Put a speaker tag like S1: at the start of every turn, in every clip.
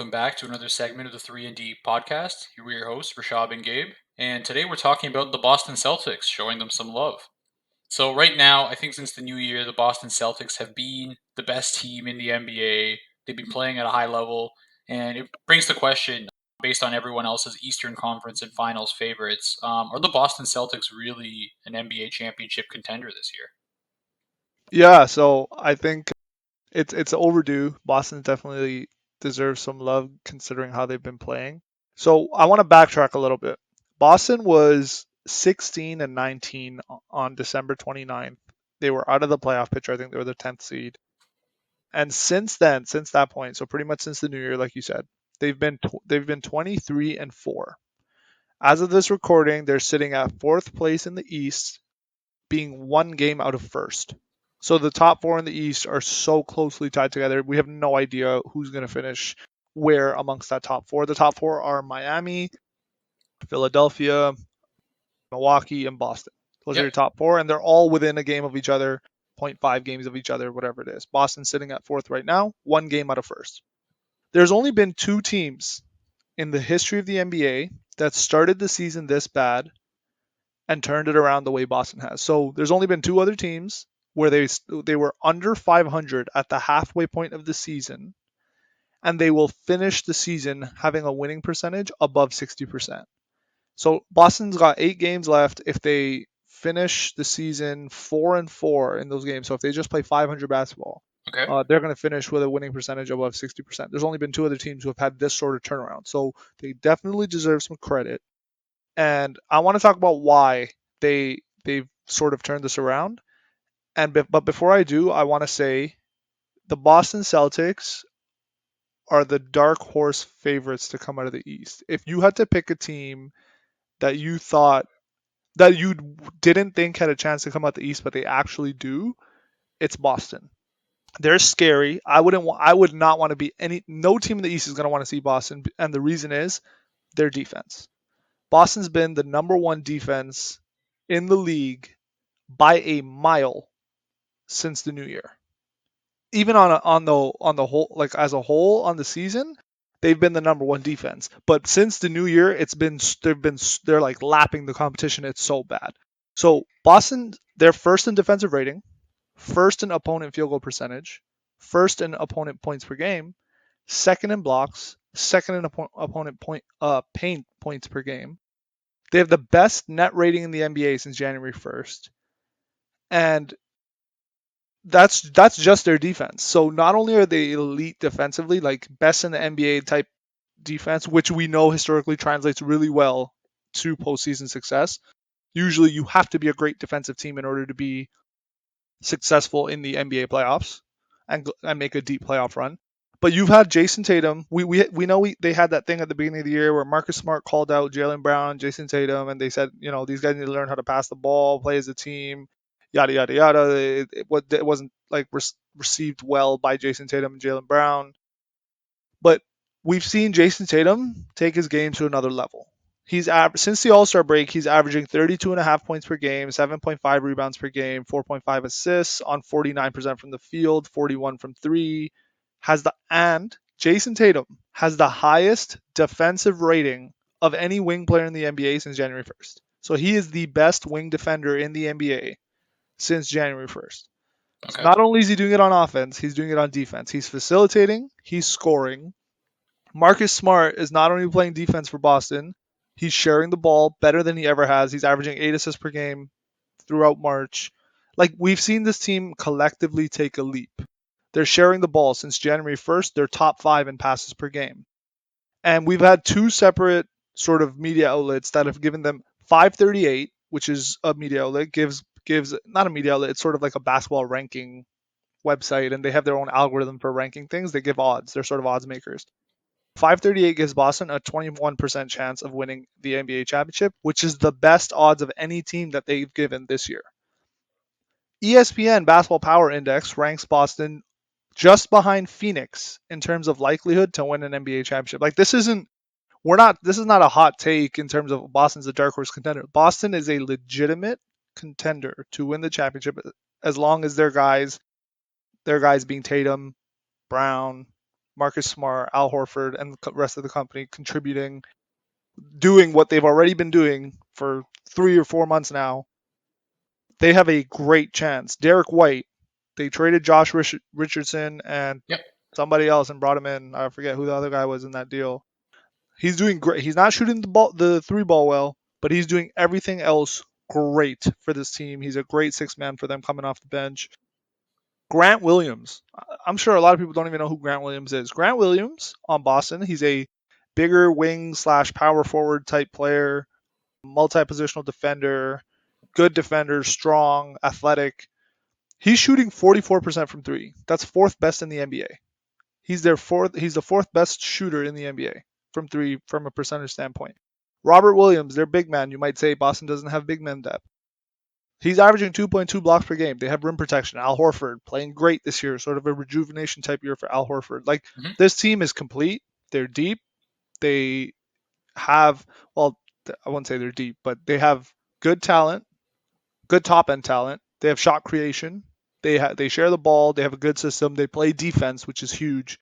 S1: welcome back to another segment of the 3&D podcast. Here we're your hosts, Rashab and Gabe, and today we're talking about the Boston Celtics, showing them some love. So right now, I think since the new year, the Boston Celtics have been the best team in the NBA. They've been playing at a high level, and it brings the question, based on everyone else's Eastern Conference and Finals favorites, are the Boston Celtics really an NBA championship contender this year?
S2: Yeah, so I think it's overdue. Boston definitely deserves some love considering how they've been playing. So I want to backtrack a little bit. Boston was 16 and 19 on December 29th. They were out of the playoff picture. I think they were the 10th seed. And since then, since that point, so pretty much since the new year, like you said, they've been 23 and 4. As of this recording, they're sitting at fourth place in the East, being one game out of first. So the top four in the East are so closely tied together. We have no idea who's going to finish where amongst that top four. The top four are Miami, Philadelphia, Milwaukee, and Boston. Those are
S1: Yep.
S2: your top four, and they're all within a game of each other, zero point 0.5 games of each other, whatever it is. Boston's sitting at fourth right now, one game out of first. There's only been two teams in the history of the NBA that started the season this bad and turned it around the way Boston has. So there's only been two other teams where they were under 500 at the halfway point of the season, and they will finish the season having a winning percentage above 60%. So Boston's got 8 games left. If they finish the season 4-4 in those games, so if they just play 500 basketball,
S1: Okay.
S2: they're going to finish with a winning percentage above 60%. There's only been two other teams who have had this sort of turnaround, so they definitely deserve some credit. And I want to talk about why they've sort of turned this around. But before I do, I want to say the Boston Celtics are the dark horse favorites to come out of the East. If you had to pick a team that you thought that you didn't think had a chance to come out the East, but they actually do, it's Boston. They're scary. I would not want to be any. No team in the East is going to want to see Boston, and the reason is their defense. Boston's been the number one defense in the league by a mile since the new year. Even on the whole, like as a whole on the season, they've been the number one defense. But since the new year, they're like lapping the competition. It's so bad. So Boston, they're first in defensive rating, first in opponent field goal percentage, first in opponent points per game, second in blocks, second in opponent paint points per game. They have the best net rating in the NBA since January 1st. And that's just their defense. So not only are they elite defensively, like best in the NBA type defense, which we know historically translates really well to postseason success. Usually you have to be a great defensive team in order to be successful in the NBA playoffs and make a deep playoff run. But you've had Jason Tatum. We know they had that thing at the beginning of the year where Marcus Smart called out Jalen Brown, Jason Tatum, and they said, these guys need to learn how to pass the ball, play as a team, yada yada yada. It wasn't like received well by Jason Tatum and Jalen Brown, but we've seen Jason Tatum take his game to another level. Since the All Star break, he's averaging 32 and a half points per game, 7.5 rebounds per game, 4.5 assists on 49% from the field, 41 from three. And Jason Tatum has the highest defensive rating of any wing player in the NBA since January 1st. So he is the best wing defender in the NBA since January 1st. So
S1: Okay.
S2: not only is he doing it on offense, he's doing it on defense. He's facilitating, he's scoring. Marcus Smart is not only playing defense for Boston, he's sharing the ball better than he ever has. He's averaging 8 assists per game throughout March. Like we've seen this team collectively take a leap. They're sharing the ball since January 1st. They're top five in passes per game. And we've had two separate sort of media outlets that have given them 538, which is a media outlet, gives not a media outlet, it's sort of like a basketball ranking website, and they have their own algorithm for ranking things. They give odds. They're sort of odds makers. 538 gives Boston a 21% chance of winning the NBA championship, which is the best odds of any team that they've given this year. ESPN Basketball Power Index ranks Boston just behind Phoenix in terms of likelihood to win an NBA championship. Like this is not a hot take in terms of Boston's a dark horse contender. Boston is a legitimate contender to win the championship as long as their guys being Tatum, Brown, Marcus Smart, Al Horford, and the rest of the company contributing, doing what they've already been doing for 3 or 4 months now, they have a great chance. Derek White, they traded Josh Richardson and
S1: Yep.
S2: somebody else and brought him in. I forget who the other guy was in that deal. He's doing great. He's not shooting the three ball well, but he's doing everything else great for this team. He's a great six man for them coming off the bench. Grant Williams. I'm sure a lot of people don't even know who Grant Williams is. Grant Williams on Boston. He's a bigger wing slash power forward type player, multi positional defender, good defender, strong, athletic. He's shooting 44% from three. That's fourth best in the NBA. He's the fourth best shooter in the NBA from three from a percentage standpoint. Robert Williams, their big man. You might say Boston doesn't have big men depth. He's averaging 2.2 blocks per game. They have rim protection. Al Horford playing great this year, sort of a rejuvenation type year for Al Horford. Like
S1: Hmm.
S2: this team is complete. They're deep. They have, well, I won't say they're deep, but they have good talent, good top end talent. They have shot creation. They share the ball. They have a good system. They play defense, which is huge,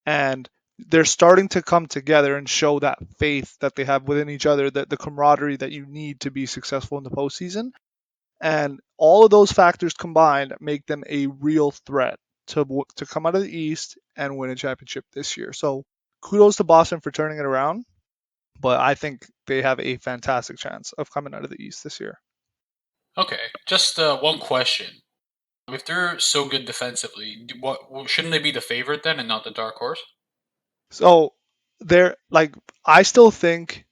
S2: and they're starting to come together and show that faith that they have within each other, that the camaraderie that you need to be successful in the postseason. And all of those factors combined make them a real threat to come out of the East and win a championship this year. So kudos to Boston for turning it around, but I think they have a fantastic chance of coming out of the East this year.
S1: Okay. Just one question. If they're so good defensively, shouldn't they be the favorite then and not the dark horse?
S2: So they're like, I still think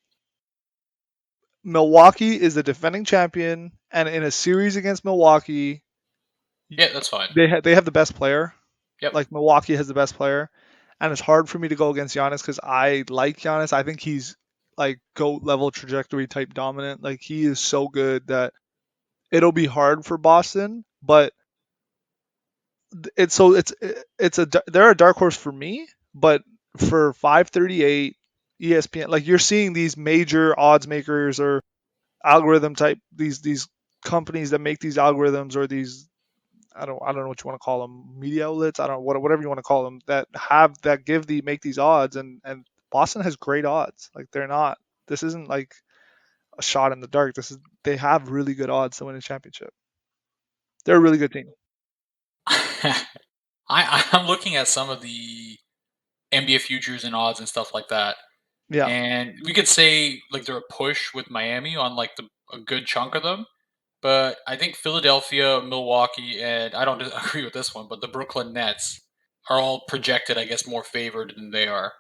S2: Milwaukee is the defending champion, and in a series against Milwaukee,
S1: Yeah, that's fine.
S2: they have the best player.
S1: Yep.
S2: Like Milwaukee has the best player, and it's hard for me to go against Giannis because I like Giannis. I think he's like GOAT level trajectory type dominant. Like he is so good that it'll be hard for Boston, but it's they're a dark horse for me, but for 538 ESPN, like you're seeing these major odds makers or algorithm type these companies that make these algorithms or these I don't know what you want to call them, media outlets, I don't know, whatever you want to call them, that give the make these odds, and Boston has great odds. Like they're not, this isn't like a shot in the dark. They have really good odds to win a championship. They're a really good team.
S1: I'm looking at some of the NBA futures and odds and stuff like that,
S2: Yeah.
S1: and we could say like they're a push with Miami on like a good chunk of them. But I think Philadelphia, Milwaukee, and I don't agree with this one, but the Brooklyn Nets are all projected, I guess, more favored than they are.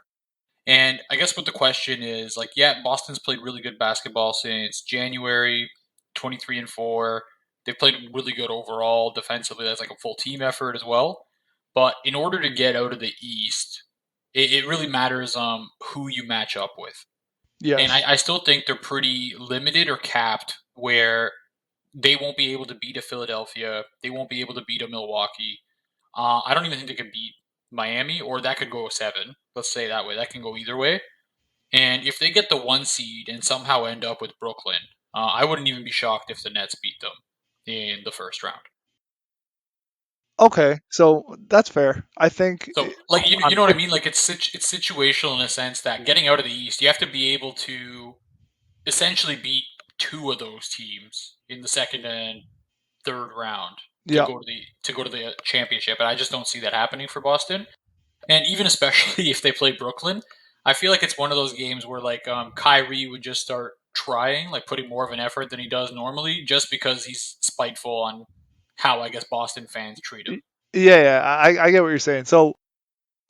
S1: And I guess what the question is, like, yeah, Boston's played really good basketball since January, 23-4. They've played really good overall defensively. That's like a full team effort as well. But in order to get out of the East, it really matters who you match up with. And
S2: Yes.
S1: I still think they're pretty limited or capped where they won't be able to beat a Philadelphia. They won't be able to beat a Milwaukee. I don't even think they could beat Miami, or that could go 7. Let's say that way. That can go either way. And if they get the 1 seed and somehow end up with Brooklyn, I wouldn't even be shocked if the Nets beat them in the first round.
S2: Okay, so that's fair. I think
S1: So, like, you
S2: on
S1: know what I
S2: if
S1: mean? Like, it's situational in a sense that getting out of the East, you have to be able to essentially beat two of those teams in the second and third round
S2: yeah.
S1: to go to the championship, and I just don't see that happening for Boston. And even especially if they play Brooklyn, I feel like it's one of those games where like Kyrie would just start trying, like putting more of an effort than he does normally, just because he's spiteful on how I guess Boston fans treat him.
S2: Yeah, I get what you're saying. So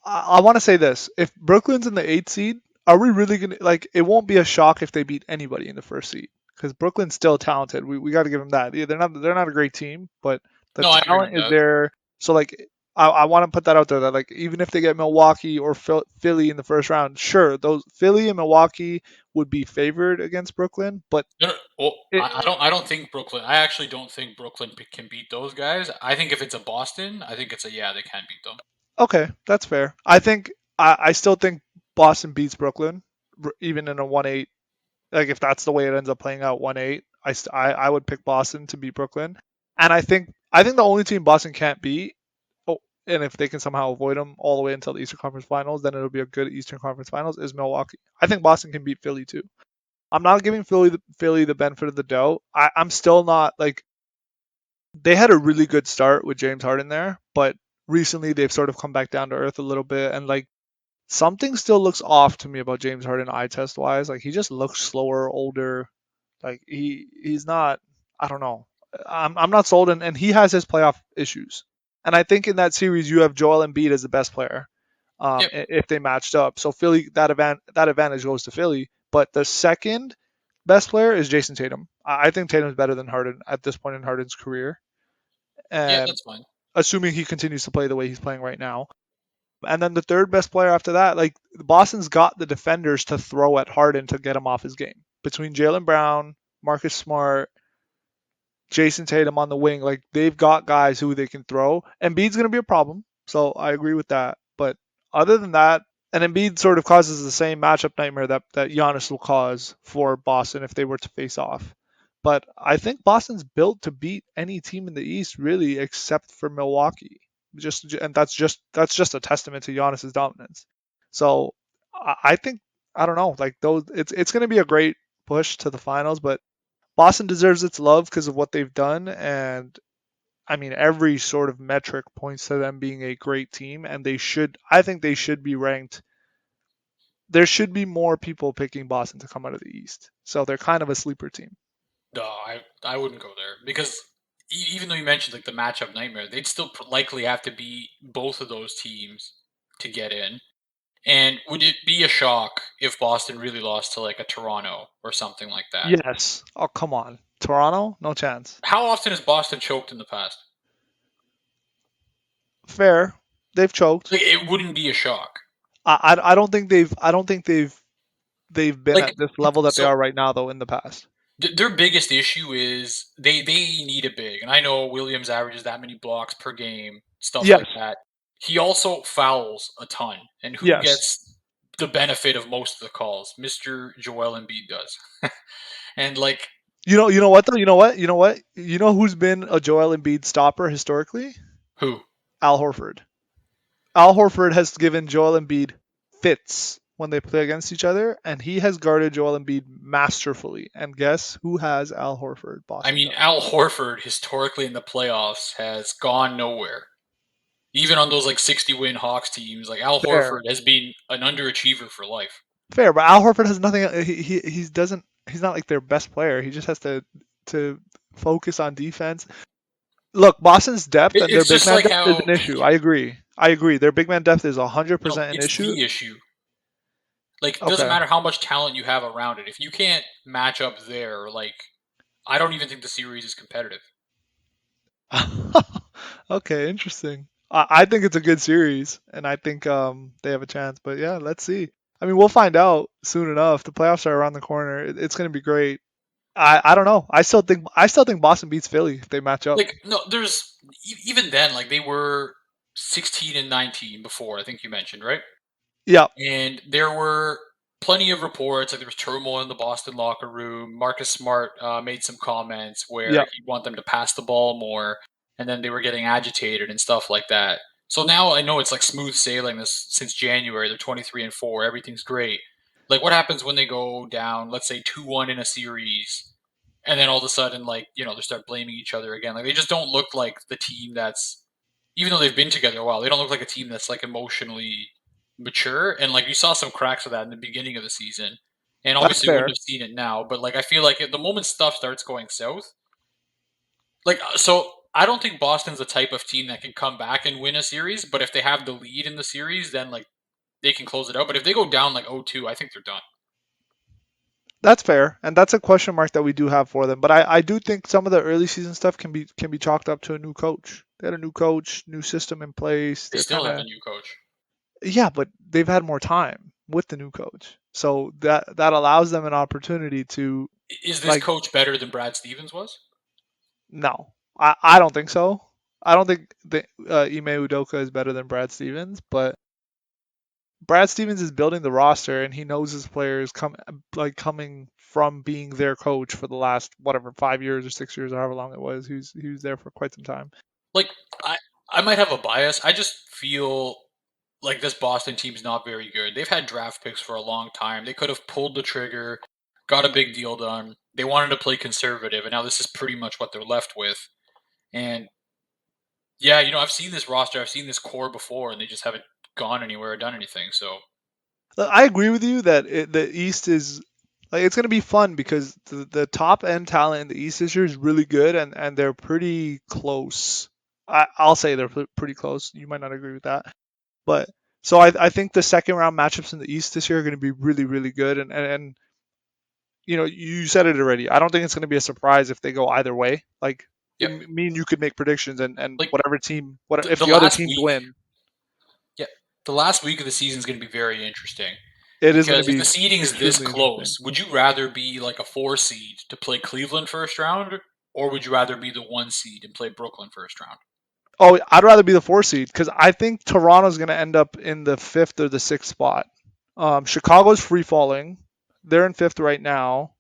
S2: I want to say this: if Brooklyn's in the eighth seed, are we really gonna like? It won't be a shock if they beat anybody in the first seed because Brooklyn's still talented. We got to give them that. Yeah, they're not a great team, but the
S1: No, I agree
S2: talent
S1: with
S2: is
S1: that.
S2: there. So like, I want to put that out there that like even if they get Milwaukee or Philly in the first round, sure, those Philly and Milwaukee would be favored against Brooklyn, but
S1: No, no, well,
S2: it,
S1: I don't think Brooklyn. I actually don't think Brooklyn can beat those guys. I think if it's a Boston, I think it's a yeah they can beat them.
S2: okay, that's fair. I still think Boston beats Brooklyn even in a 1-8. Like if that's the way it ends up playing out 1-8, I would pick Boston to beat Brooklyn. And I think the only team Boston can't beat. Oh, and if they can somehow avoid them all the way until the Eastern Conference Finals, then it'll be a good Eastern Conference Finals. Is Milwaukee? I think Boston can beat Philly too. I'm not giving Philly the benefit of the doubt. I'm still not like they had a really good start with James Harden there, but recently they've sort of come back down to earth a little bit, and like something still looks off to me about James Harden eye test wise. Like he just looks slower, older. Like he's not. I don't know. I'm not sold, and he has his playoff issues. And I think in that series you have Joel Embiid as the best player,
S1: Yep.
S2: if they matched up. So Philly that advantage goes to Philly. But the second best player is Jason Tatum. I think Tatum's better than Harden at this point in Harden's career,
S1: Yeah,
S2: and
S1: that's fine.
S2: assuming he continues to play the way he's playing right now. And then the third best player after that, like Boston's got the defenders to throw at Harden to get him off his game. Between Jalen Brown, Marcus Smart, Jason Tatum on the wing, like they've got guys who they can throw. Embiid's going to be a problem, so I agree with that. But other than that, and Embiid sort of causes the same matchup nightmare that Giannis will cause for Boston if they were to face off. But I think Boston's built to beat any team in the East really, except for Milwaukee. And that's just a testament to Giannis's dominance. So I think I don't know, like those it's going to be a great push to the finals, but Boston deserves its love because of what they've done, and I mean every sort of metric points to them being a great team, and they should. I think they should be ranked. There should be more people picking Boston to come out of the East, so they're kind of a sleeper team.
S1: No, I wouldn't go there because even though you mentioned like the matchup nightmare, they'd still likely have to beat both of those teams to get in. And would it be a shock if Boston really lost to like a Toronto or something like that?
S2: Yes. Oh come on, Toronto, no chance.
S1: How often has Boston choked in the past?
S2: Fair. They've choked.
S1: Like it wouldn't be a shock.
S2: I don't think they've been
S1: Like
S2: at this level that they
S1: so
S2: are right now though in the past.
S1: their biggest issue is they need a big, and I know Williams averages that many blocks per game, stuff
S2: Yes.
S1: like that. He also fouls a ton, and who
S2: Yes.
S1: gets the benefit of most of the calls? Mister Joel Embiid does, and like
S2: You know what though? You know what? You know who's been a Joel Embiid stopper historically?
S1: who?
S2: Al Horford. Al Horford has given Joel Embiid fits when they play against each other, and he has guarded Joel Embiid masterfully. And guess who has Al Horford?
S1: I
S2: Boston
S1: mean,
S2: does.
S1: Al Horford historically in the playoffs has gone nowhere. Even on those like 60-win Hawks teams, like Al
S2: Fair,
S1: Horford has been an underachiever for life.
S2: fair, but Al Horford has nothing. He doesn't. He's not like their best player. He just has to focus on defense. Look, Boston's depth and their
S1: It's
S2: big
S1: just
S2: man
S1: like
S2: depth is
S1: how
S2: an issue. I agree. I agree. Their big man depth is
S1: no,
S2: 100% an
S1: it's
S2: issue.
S1: the issue. Like, it doesn't
S2: Okay.
S1: matter how much talent you have around it. If you can't match up there, like, I don't even think the series is competitive.
S2: Okay, interesting. I think it's a good series, and I think they have a chance. But yeah, let's see. I mean, we'll find out soon enough. The playoffs are around the corner. It's going to be great. I don't know. I still think Boston beats Philly if they match up.
S1: Like, no, there's even then, like, they were 16 and 19 before, I think you mentioned, right?
S2: Yeah,
S1: And there were plenty of reports, like, there was turmoil in the Boston locker room. Marcus Smart made some comments where
S2: yeah.
S1: he'd want them to pass the ball more, and then they were getting agitated and stuff like that. So now I know it's like smooth sailing this since January. They're 23 and 4. Everything's great. Like, what happens when they go down, let's say 2-1 in a series, and then all of a sudden, like, they start blaming each other again? Like, they just don't look like the team that's, even though they've been together a while, they don't look like a team that's like emotionally mature. And like you saw some cracks of that in the beginning of the season, and
S2: That's
S1: obviously wouldn't
S2: fair.
S1: have seen it now. But like I feel like the moment stuff starts going south, like so. I don't think Boston's the type of team that can come back and win a series, but if they have the lead in the series, then like they can close it out. But if they go down like 0-2, I think they're done.
S2: That's fair, and that's a question mark that we do have for them. But I do think some of the early season stuff can be chalked up to a new coach. They had a new coach, new system in place.
S1: They
S2: They're
S1: still
S2: kind
S1: have a
S2: of
S1: new coach.
S2: yeah, but they've had more time with the new coach, so that allows them an opportunity to
S1: Is this
S2: like
S1: coach better than Brad Stevens was?
S2: no, I don't think so. I don't think Ime Udoka is better than Brad Stevens, but Brad Stevens is building the roster and he knows his players coming from being their coach for the last whatever 5 years or 6 years or however long it was. He was there for quite some time.
S1: Like I I might have a bias. I just feel like this Boston team's not very good. They've had draft picks for a long time. They could have pulled the trigger, got a big deal done. They wanted to play conservative, and now this is pretty much what they're left with. And yeah, I've seen this roster, I've seen this core before, and they just haven't gone anywhere or done anything. So,
S2: I agree with you that the East is like it's going to be fun because the top end talent in the East this year is really good and they're pretty close. I'll say they're pretty close. You might not agree with that, but so I think the second round matchups in the East this year are going to be really really good and you said it already. I don't think it's going to be a surprise if they go either way. Like
S1: yep.
S2: me and you could make predictions and
S1: Like
S2: whatever team, what if
S1: the
S2: the other
S1: last
S2: teams
S1: week,
S2: win,
S1: yeah, the last week of the season is going to be very interesting
S2: it is going to
S1: because if the
S2: be
S1: seeding is this
S2: extremely interesting.
S1: close, would you rather be like a 4 seed to play Cleveland first round, or would you rather be the 1 seed and play Brooklyn first round?
S2: Oh, I'd rather be the 4 seed because I think Toronto's going to end up in the fifth or the sixth spot. Chicago's free falling. They're in fifth right now,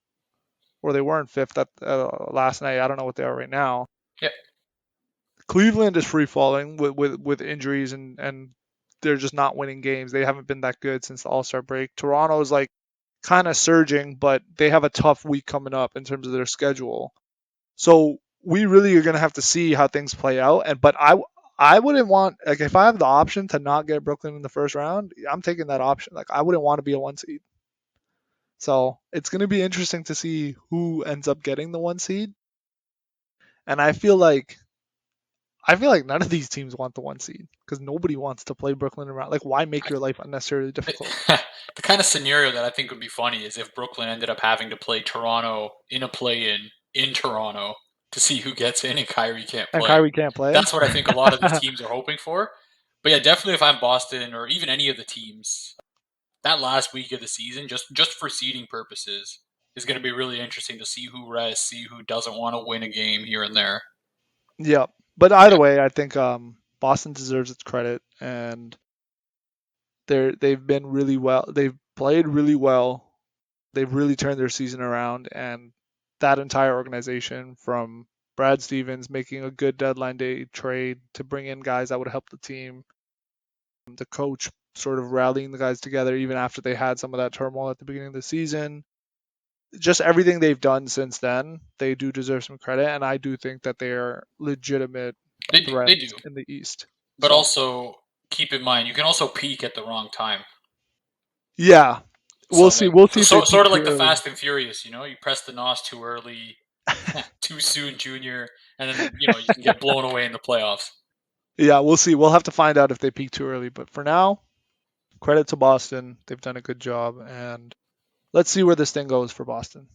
S2: or they were in fifth at last night. I don't know what they are right now.
S1: Yeah,
S2: Cleveland is free falling with injuries and they're just not winning games. They haven't been that good since the All Star break. Toronto is like kind of surging, but they have a tough week coming up in terms of their schedule. So we really are going to have to see how things play out. I wouldn't want like if I have the option to not get Brooklyn in the first round, I'm taking that option. Like I wouldn't want to be a 1 seed. So it's going to be interesting to see who ends up getting the 1 seed. And I feel like none of these teams want the 1 seed because nobody wants to play Brooklyn around. Like why make your life unnecessarily difficult?
S1: the kind of scenario that I think would be funny is if Brooklyn ended up having to play Toronto in a play-in Toronto to see who gets in and Kyrie can't
S2: And
S1: play.
S2: Kyrie can't play.
S1: That's what I think a lot of these teams are hoping for. But yeah, definitely if I'm Boston or even any of the teams, that last week of the season, just for seeding purposes, is going to be really interesting to see who rests, see who doesn't want to win a game here and there.
S2: Yeah. But either way, I think Boston deserves its credit and they've been really well. They've played really well. They've really turned their season around, and that entire organization from Brad Stevens making a good deadline day trade to bring in guys that would help the team, the coach sort of rallying the guys together even after they had some of that turmoil at the beginning of the season. Just everything they've done since then, they do deserve some credit, and I do think that they are legitimate
S1: They
S2: threats
S1: do,
S2: in the East.
S1: but
S2: So
S1: also keep in mind you can also peak at the wrong time.
S2: yeah, we'll
S1: So
S2: see.
S1: like
S2: We'll see if they
S1: so
S2: peak
S1: sort of
S2: too
S1: like the
S2: early.
S1: Fast and Furious, you press the nos too early, too soon, Junior, and then you can get blown away in the playoffs.
S2: Yeah, we'll see. We'll have to find out if they peak too early. But for now, credit to Boston. They've done a good job, and let's see where this thing goes for Boston.